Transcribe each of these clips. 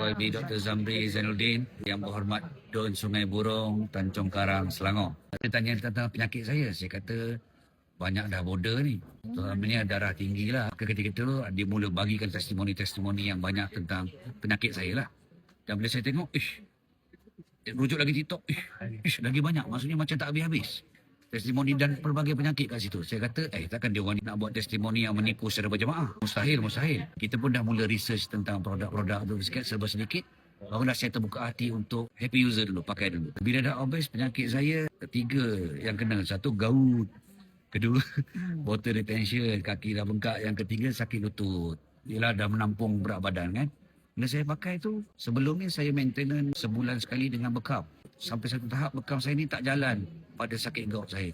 YB Dr. Zamri Zainuddin, Yang Berhormat Dun Sungai Burong, Tanjung Karang, Selangor. Dia tanya tentang penyakit saya kata banyak dah border ni. Terutamanya darah tinggi lah. Ketika itu dia mula bagikan testimoni-testimoni yang banyak tentang penyakit saya lah. Dan bila saya tengok, rujuk lagi TikTok, lagi banyak. Maksudnya macam tak habis-habis. Testimoni dan pelbagai penyakit kat situ. Saya kata, takkan dia orang ni nak buat testimoni yang menipu secara berjemaah. Mustahil. Kita pun dah mula research tentang produk-produk tu sikit, serba sedikit. Barulah saya terbuka hati untuk happy user dulu, pakai dulu. Bila dah obes, penyakit saya ketiga yang kena. Satu, gout. Kedua, water retention, kaki dah bengkak. Yang ketiga, sakit lutut. Yelah dah menampung berat badan kan. Bila saya pakai tu, sebelum ni saya maintenance sebulan sekali dengan bekam. Sampai satu tahap bekam saya ni tak jalan pada sakit gout saya.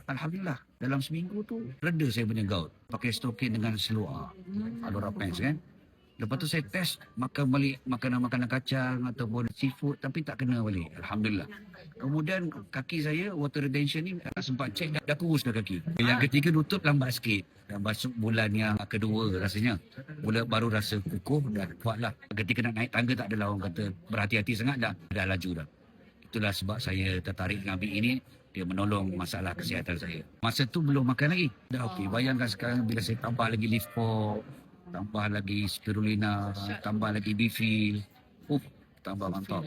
Alhamdulillah, dalam seminggu tu reda saya punya gout. Pakai Stokin dengan Slow Alorapens kan. Lepas tu saya test makan balik makanan-makanan kacang ataupun seafood tapi tak kena balik. Alhamdulillah. Kemudian kaki saya water retention ni sempat cek dah kurus dah kaki. Yang ketiga lutut lambat sikit. Dan masuk bulan yang kedua rasanya. Baru rasa kukuh dan kuat lah. Ketika nak naik tangga tak adalah orang kata berhati-hati sangat dah laju dah. Itulah sebab saya tertarik dengan Big ini. Dia menolong masalah kesihatan saya. Masa tu belum makan lagi. Dah okey. Bayangkan sekarang bila saya tambah lagi leaf pork, tambah lagi spirulina, tambah lagi beefy. Tambah mantap.